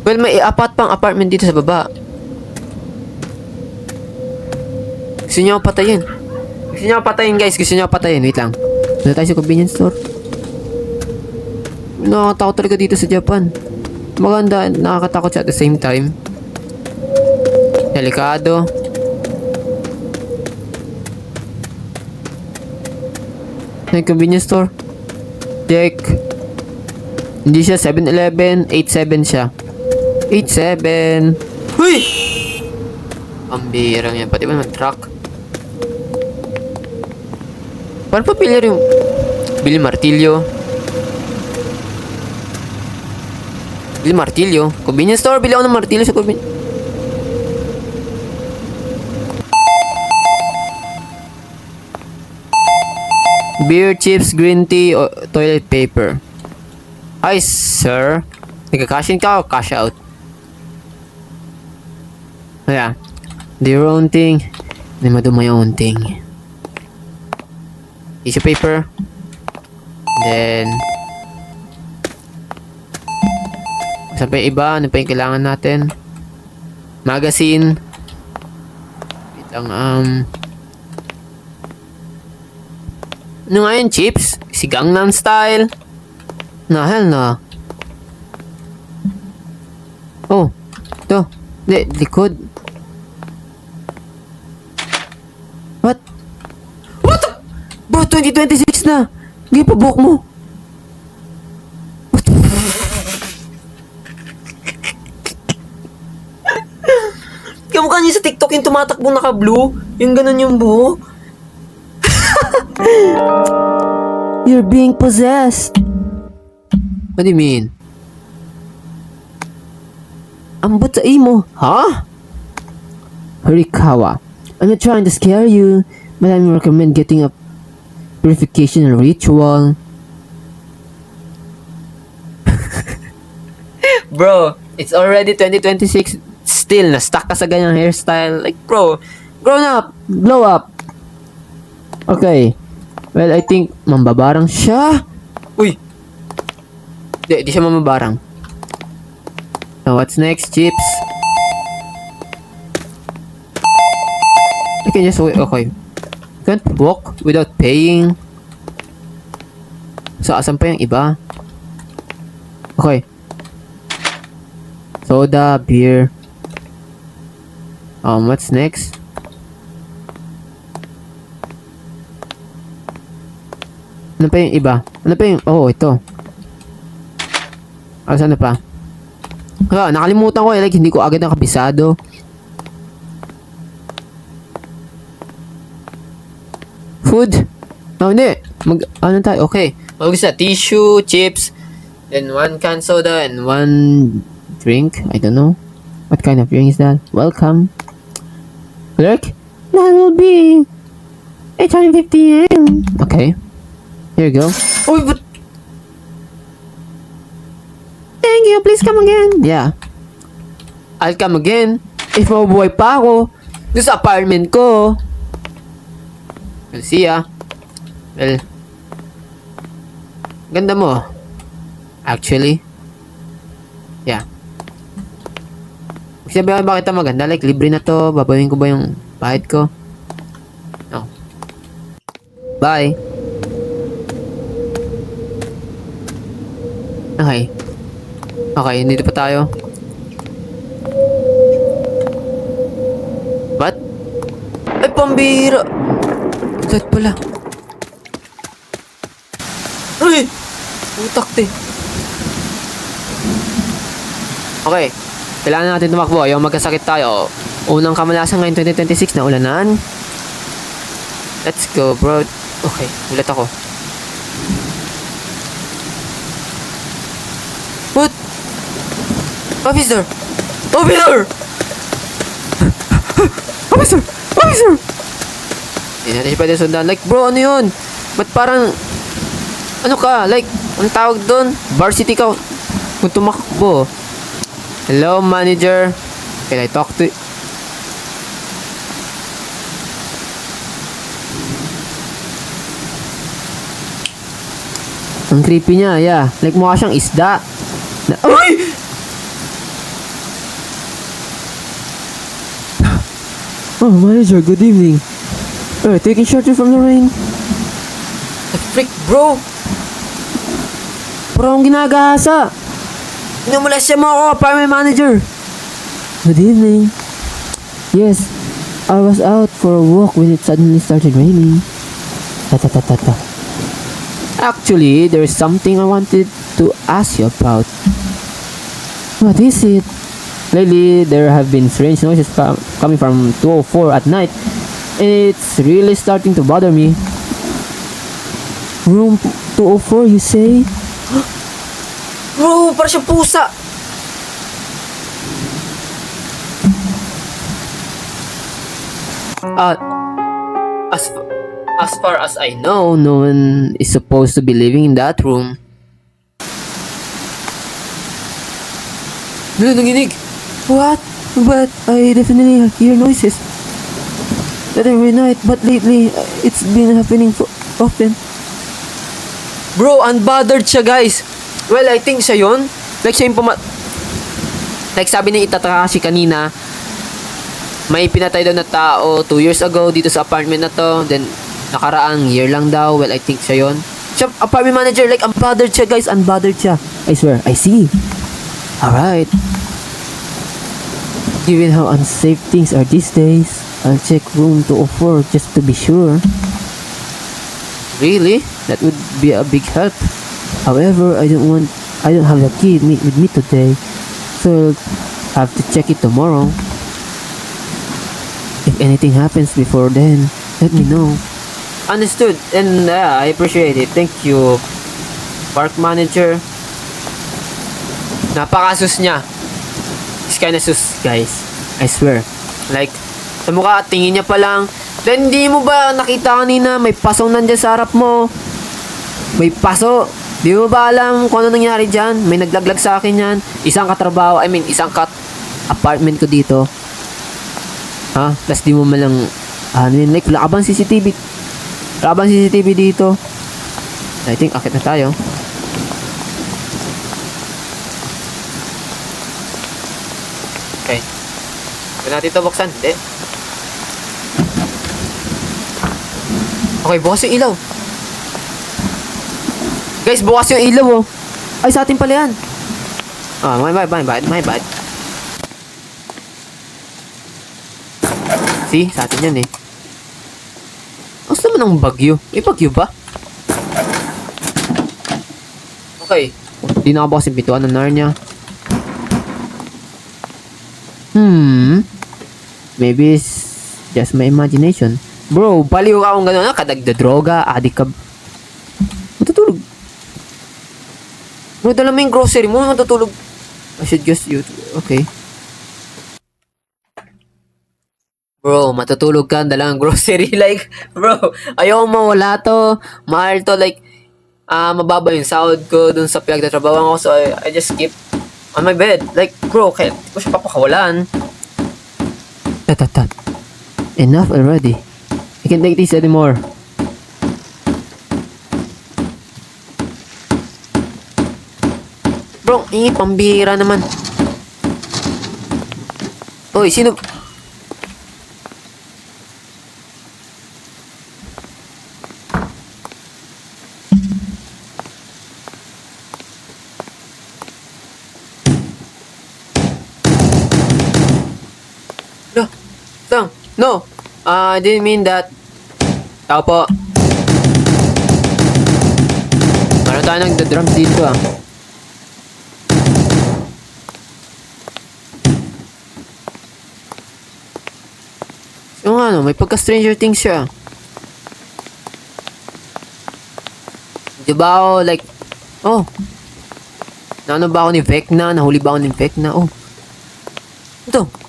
Well, may 4 pang apartment dito sa baba. Gusto niya ako patayin. Guys. Gusto niya ako patayin. Wait lang. Wala tayo sa convenience store. Nakakatakot talaga dito sa Japan. Maganda, nakakatakot siya at the same time. Delikado. May convenience store. Check. Hindi siya 7-Eleven. 8-7 siya. 8-7. Huy! Pambirang yan. Pati ba naman truck? Paano pa pillar yung... Bili martilyo. Bili martilyo. Convenience store. Bili ako ng martilyo sa convenience. Beer, chips, green tea, o toilet paper. Hi, sir. Nagka-cash in ka o cash out? Yeah. Do your own thing. Hindi mo do my own thing. Tissue paper. Then... Saan pa yung iba? Ano pa yung kailangan natin? Magazine. Wait lang, ano nga yun? Chips? Si Gangnam Style? Na, hell na. Oh, ito. Likod. What? What the? Bro, 2026 na. Hindi pa buhok mo. What? Kamukha niya sa TikTok yung tumatakbong naka-blue. Yung ganun yung buhok. You're being possessed. What do you mean? Ambot sa imo. Huh? Horikawa. I'm not trying to scare you, but I recommend getting a purification ritual. Bro, it's already 2026. Still, na-stuck ka sa ganyang hairstyle. Like, bro, grown up. Glow up. Okay. Well, I think mambabarang siya. Uy! Di siya mamabarang. So, what's next? Chips. I can just wait. Okay. Can't walk without paying. So, asan pa yung iba? Okay. Soda, beer. What's next? Ano pa yung iba? Ano pa yung... Oh, ito. Saan na pa? Nakalimutan ko eh. Like, hindi ko agad nakabisado. Food? Oh, hindi. Ano tayo? Okay. Mag-isa. Tissue, chips, then 1 can soda, and 1 drink. I don't know. What kind of drink is that? Welcome. Clerk? That will be 850 yen. Okay. Here you go. Oh, but... Thank you. Please come again. Yeah. I'll come again. If mabubuhay pa ako. Doon sa apartment ko. Well, see ya. Well. Ganda mo. Actually. Yeah. Sabi ko bakit ito maganda? Like, libre na to. Babawin ko ba yung bahid ko? No. Bye. Okay. Okay, dito pa tayo. What? Ay, pambira! That pala. Ay! Utak te. Okay. Kailangan natin tumakbo. Yung magkasakit tayo. Unang kamalasan ngayon 2026 na ulanan. Let's go, bro. Okay, ulit ako. What? Officer! Officer! Officer! Officer! Hindi natin siya pwede sundan. Like, bro, ano yun? Ba't parang... Ano ka? Like, anong tawag doon? Varsity ka. Kung tumakbo. Hello, manager. Can I talk to you? Ang creepy niya, yeah. Like, mukha siyang isda. Ay! Oh, manager, good evening. Taking shelter from the rain. The frick, bro! Bro, ang ginagahasa. Inumulesya mo ako, apartment manager. Good evening. Yes, I was out for a walk when it suddenly started raining. Ta ta ta ta ta. Actually, there is something I wanted to ask you about. What is it? Lately, there have been strange noises coming from 204 at night. It's really starting to bother me. Room 204, you say? Bro, para siyang pusa! As far as I know, no one is supposed to be living in that room. Nanginig! What? But I definitely hear noises. Not every night, but lately, it's been happening often. Bro, unbothered siya, guys. Well, I think siya yun. Like, siya yung like, sabi ni Itatakashi kanina, may pinatay daw na tao 2 years ago dito sa apartment na to. Then, nakaraang year lang daw. Well, I think siya yun. Siya, apartment manager, like, unbothered siya, guys. Unbothered siya. I swear, I see. Alright. Given how unsafe things are these days, I'll check room 204 just to be sure. Really? That would be a big help. However, I don't have the key with me today, so I'll have to check it tomorrow. If anything happens before then, let me know. Understood, and I appreciate it. Thank you, park manager. Napakasus niya. He's kinda sus, guys. I swear. Like, sa mukha, tingin niya pa lang. Then, hindi mo ba nakita kanina, may pasong nandiyan sa harap mo? May paso. Di mo ba alam kung ano nangyari dyan? May naglaglag sa akin yan. Isang katrabaho, isang apartment ko dito. Ha? Plus di mo malang, like, wala ka bang CCTV? Wala ka bang CCTV dito? I think, akit na tayo. Okay. Pwede natin ito buksan? Hindi. Okay, bukas yung ilaw. Guys, bukas yung ilaw, oh. Ay, sa atin pala yan. My bad. See, sa atin yan, eh. Mas naman ang bagyo. May bagyo ba? Okay. Hindi nakabukas yung bituan ng Narnia. Maybe it's just my imagination. Bro, baliw ka kung gano'n, kadagda-droga, adik ka. Matutulog. Bro, dala mo yung grocery mo, matutulog. I should just okay. Bro, matutulog ka, dala ang grocery. Like, bro, ayaw mawala to. Mahal to, like, mababa yung sahod ko dun sa pinagtatrabawan ko. So, I just keep on my bed. Like, bro, kaya di ko siya papakawalan. Tat. Enough already. I can't take this anymore. Bro, pambihira naman. Oy, sino? No, I didn't mean that. Tao po. Meron tayo nagda-drums dito, ah. Yung may pagka-Stranger Things siya. Diba ako, like, naano ba ako ni Vecna? Nahuli ba ako ni Vecna? Ito.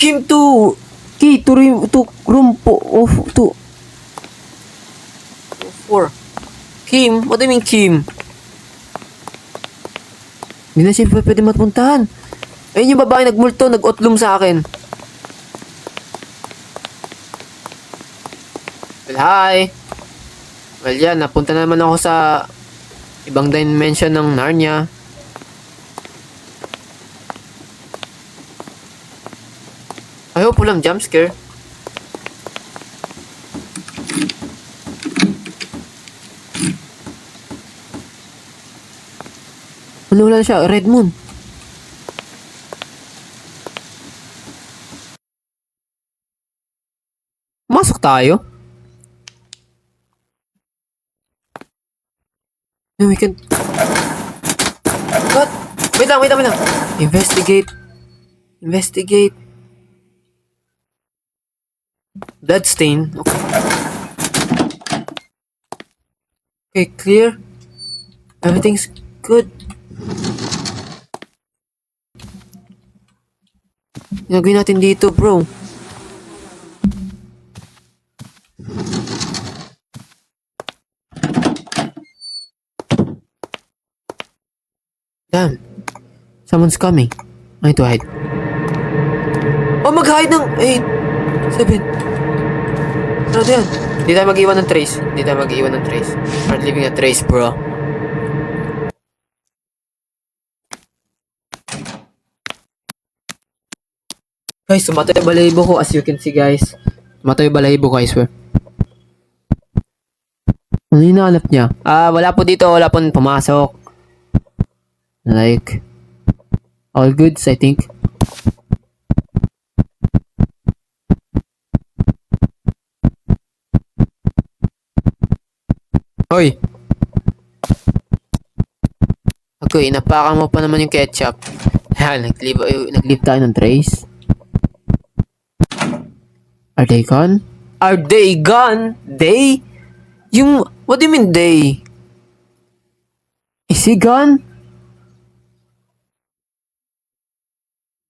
Kim to key to room 4. Kim? What do you mean Kim? Hindi na siya pwede matpuntahan. Ayun yung babae nagmulto, nag-otlum sa akin. Well, hi. Well, yan, napunta na naman ako sa ibang dimension ng Narnia. I hope walang jump scare. Wala siya, Red Moon. Lock tayo? No, we can... What? Wait lang. Investigate. Bloodstain. Okay, clear. Everything's good. Ginagawin natin dito, bro. Damn. Someone's coming. I need to hide. Oh, mag-hide ng 8, 7. Ano yan? Hindi tayo mag-iwan ng trace. Start leaving a trace, bro. Guys, sumatay yung balahibo ko as you can see, guys. Sumatay yung balahibo ko, I swear. Ano yung nahanap niya? Wala po dito. Wala po pumasok. Like, all goods, I think. Hoy! Okay, inapakan mo pa naman yung ketchup. Yan, nag-leave tayo ng trace. Are they gone? They? What do you mean they? Is he gone?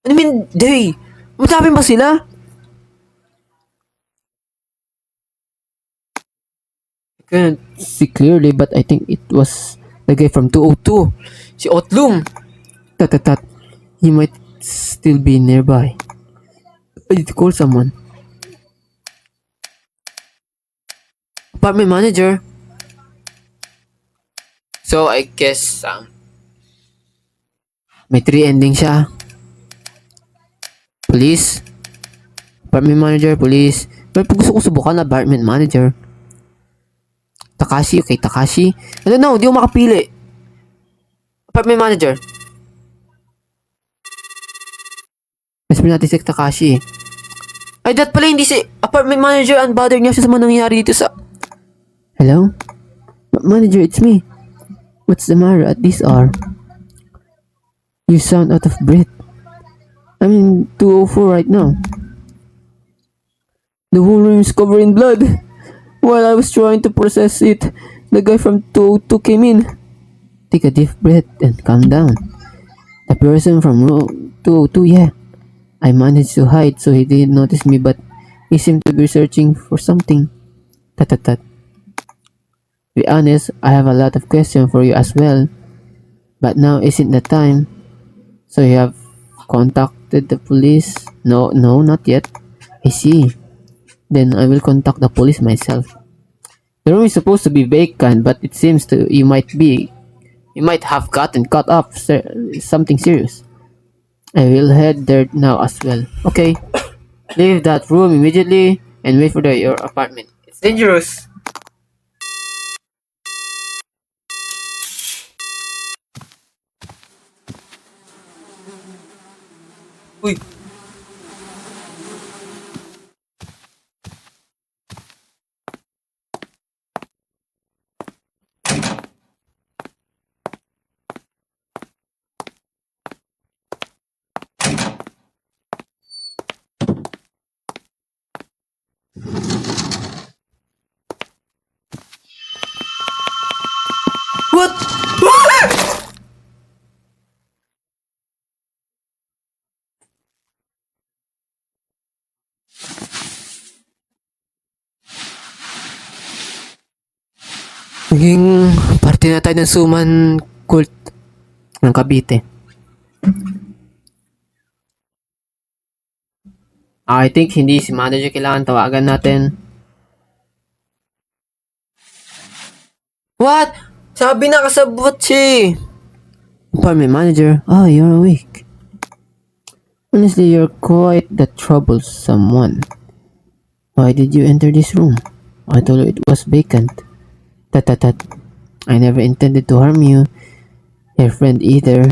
What do you mean they? Madami ba sila? I couldn't see clearly, but I think it was the guy from 202. Si Otlum. Tat. He might still be nearby. I need to call someone. Apartment manager. So, I guess, may 3 ending siya. Police. Apartment manager, police. Pero gusto ko subukan na apartment manager. Takashi, okay, Takashi. I don't know, di ko makapili. Apartment manager. Mas natin si Takashi. Ay, that pala hindi si apartment manager. Unbother niya siya sa mga nangyayari dito sa... Hello? Manager, it's me. What's the matter at this hour? You sound out of breath. I'm in 204 right now. The whole room is covered in blood. While I was trying to process it, the guy from 202 came in. Take a deep breath and calm down. The person from room 202, yeah. I managed to hide so he didn't notice me, but he seemed to be searching for something. Tat. To be honest, I have a lot of questions for you as well. But now isn't the time. So you have contacted the police? No, not yet. I see. Then I will contact the police myself. The room is supposed to be vacant, but it seems you might have gotten caught up something serious. I will head there now as well. Okay. Leave that room immediately and wait for your apartment. It's dangerous. Uy. What? Naging parte na tayo ng suman cult ng Cavite. I think hindi si manager kailangan tawagan natin. What? Sabi na kasabot si apartment manager. Oh, you're awake. Honestly, you're quite the troublesome one. Why did you enter this room? I told you it was vacant. Tat. I never intended to harm you, your friend either.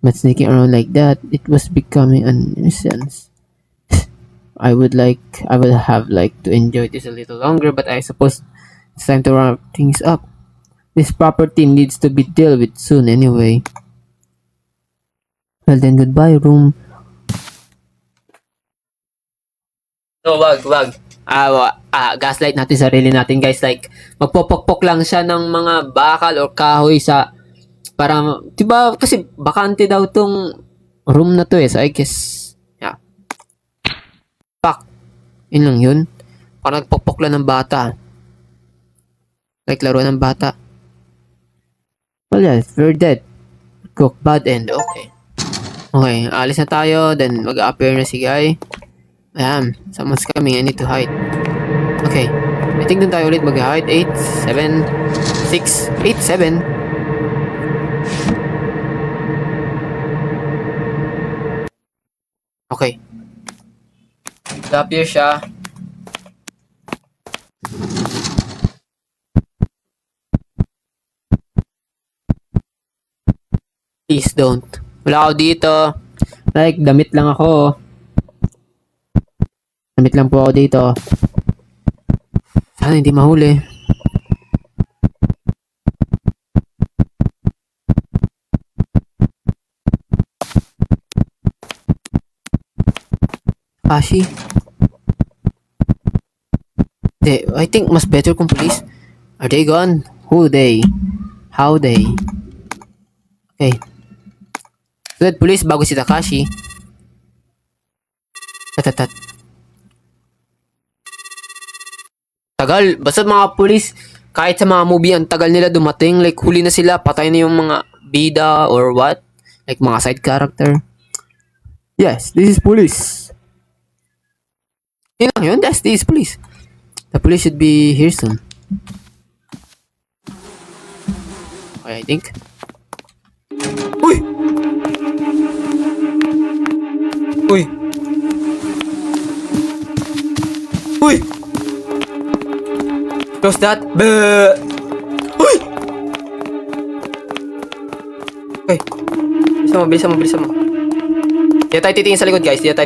But sneaking around like that, it was becoming a nuisance. I would have liked to enjoy this a little longer, but I suppose it's time to wrap things up. This property needs to be dealt with soon anyway. Well then, goodbye, room. No, wag. Gaslight natin sarili natin, guys. Like, magpopokpok lang siya ng mga bakal or kahoy sa, para, diba, kasi bakante daw tong room na to eh. So, I guess, yeah. Fuck. Yun lang yun. Parang nagpokpok lang ng bata. Like, laro ng bata. Well, yeah, we're dead. Cook, bad end. Okay. Okay, alis na tayo. Then, mag-appear na si Guy. Ayan, someone's coming. I need to hide. Okay. I think dun tayo ulit mag-hide. 8, 7, 6, 8, 7. Okay. Mag-appear siya. Please don't. Wala ako dito. Like, damit lang ako. Damit lang po ako dito. Sana hindi mahuli. Kashi? I think mas better kung police. Are they gone? Who they? How they? Okay. Good police bago si Takashi. Tatat. Tagal. Basta mga police, kahit sa mga movie, ang tagal nila dumating. Like, huli na sila. Patay na yung mga bida or what. Like, mga side character. Yes, this is police. Yun lang yun. This is police. The police should be here soon. Okay, I think. Uy! Uy! Uy! Close that. Buh! Uy! Okay. Bilisan mo. Di tayo titingin sa likod, guys. Bilis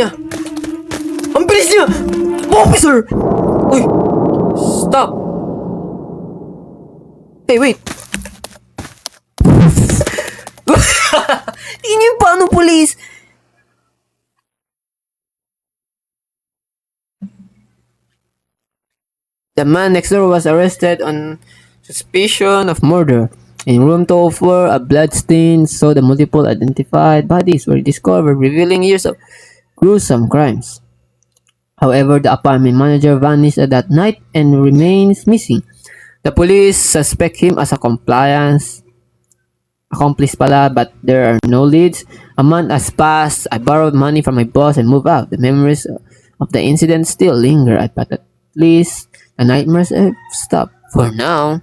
niya. Ang bilis niya! Officer! Uy! Stop! Hey, wait! Tingin niyo paano, police? The man next door was arrested on suspicion of murder. In room 204, a bloodstain saw the multiple identified bodies were discovered, revealing years of gruesome crimes. However, the apartment manager vanished at that night and remains missing. The police suspect him as a accomplice pala, but there are no leads. A month has passed. I borrowed money from my boss and moved out. The memories of the incident still linger, but at least the nightmares have stopped for now.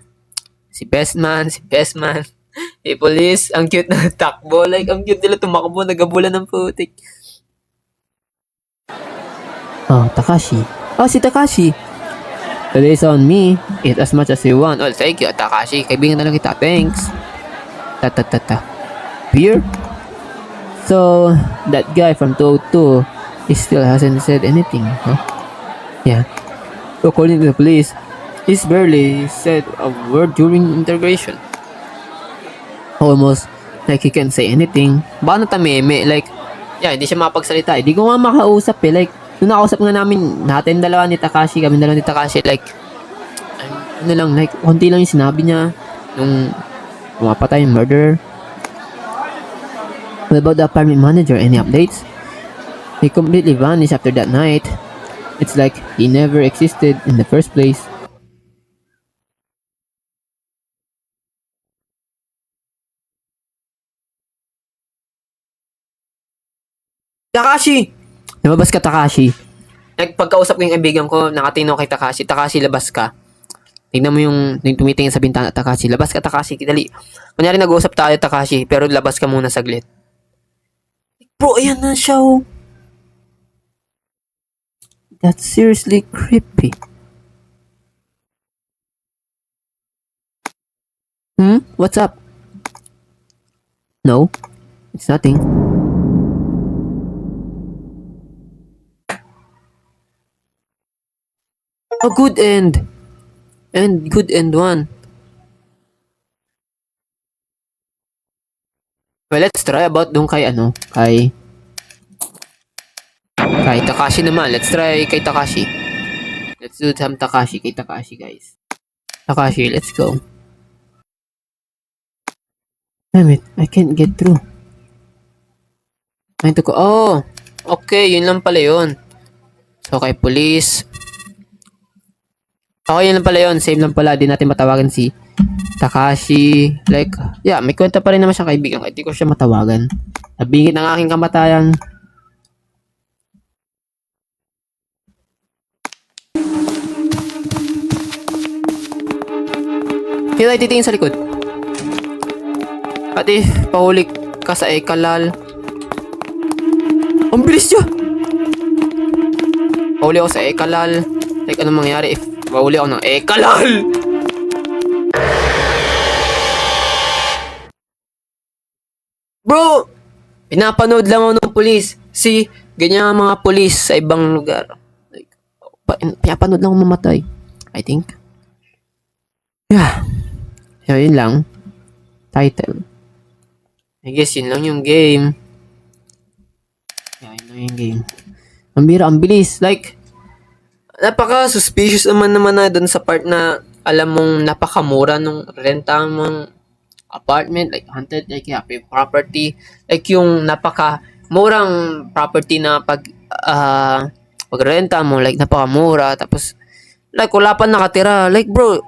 Si Bestman. Si police, ang cute na takbo. Like, ang cute nila tumakbo, nagabulan ng putik. Oh, Takashi. Oh, si Takashi. Today's on me. Eat as much as you want. Oh, thank you, Takashi. Kaibigan na lang kita. Thanks. Beer? So, that guy from 202, he still hasn't said anything, huh? Yeah. So, according to the police, he's barely said a word during interrogation. Almost like he can't say anything. Baka natameme, like, yeah, hindi siya makapagsalita. Hindi ko nga makausap eh. Like, nung nakausap nga namin, kami dalawa ni Takashi, like, ano lang, like, konti lang yung sinabi niya, nung pumapatay yung murderer. What about the apartment manager? Any updates? He completely vanished after that night. It's like he never existed in the first place. Takashi! Lumabas ka, Takashi. Pagkausap ko yung kaibigan ko, nakatingin kay Takashi. Takashi, labas ka. Tingnan mo yung tumitingin sa bintana, Takashi. Labas ka, Takashi. Dali. Kunyari nag-uusap tayo, Takashi, pero labas ka muna saglit. Bro, ayan na siya, oh. That's seriously creepy. What's up? No, it's nothing. A good end. And good end one. Well, let's try about dun kay kay Takashi naman. Let's try kay Takashi. Let's do some Takashi kay Takashi, guys. Takashi, let's go. Damn it, I can't get through. Ay, ito ko. Oh, okay, yun lang pala yun. So, kay police. Okay, yun lang pala yun. Same lang pala. Di natin matawagan si Takashi. Like, yeah, may kwenta pa rin naman siyang kaibigan. Kahit di ko siya matawagan. Nabingit ng aking kamatayan. Yun ay titingin sa likod. Pati, pahuli ka sa Ekalal. Ang bilis niya! Pahuli ako sa Ekalal. Like, anong mangyari if pahuli ako ng Ekalal? Bro! Pinapanood lang ako ng pulis. Si, ganyan ang mga pulis sa ibang lugar. Like, pinapanood lang ako mamatay. I think. Yeah. So, yun lang. Title. I guess yun lang yung game. Yeah, yun lang yung game. Ang bira, ang bilis. Like, napaka-suspicious naman na dun sa part na alam mong napakamura nung renta mong apartment, like haunted, like happy property. Like yung napaka-murang property na pagrenta mo, like napakamura. Tapos, like wala pa nakatira. Like bro,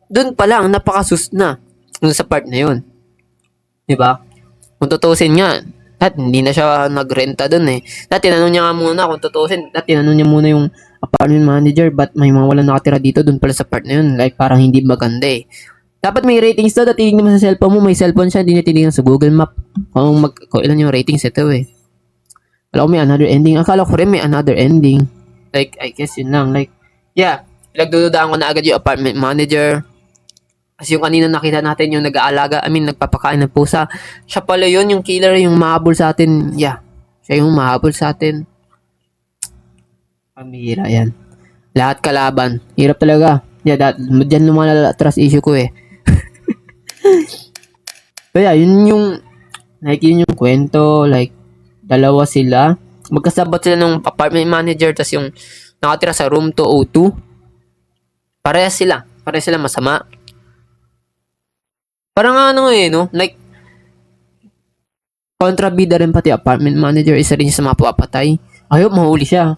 dun pa lang, napakasus na. Dun sa part na yun. Diba? Kung tutusin nga, hindi na siya nagrenta dun eh. Dati tinanong niya nga muna kung tutusin. Dati tinanong niya muna yung apartment manager, but may mga walang nakatira dito dun pala sa part na yun. Like parang hindi maganda eh. Dapat may ratings daw. Dati tingnan mo sa cellphone mo, may cellphone siya, hindi niya tinignan sa Google Map. Kung ilan yung ratings ito eh. Wala ko may another ending. Akala ko rin may another ending. Like, I guess yun lang. Like, yeah. Nagdududaan ko na agad yung apartment manager. Kasi yung kanina nakita natin yung nag-aalaga, nagpapakain ng pusa. Siya pala yun, yung killer, yung mahabol sa atin. Yeah, siya yung mahabol sa atin. Pamihira yan. Lahat kalaban. Hirap talaga. Yeah, dyan lumalala trust issue ko eh. Kaya yun yung, like yun yung kwento, like, dalawa sila. Magkasabot sila ng apartment manager, tas yung nakatira sa room 202. Parehas sila masama. Parang no? Like, kontrabida rin pati apartment manager. Isa rin sa mga papatay. Ayaw, mahuli siya.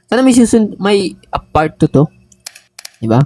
Sana may part 2 to. Diba?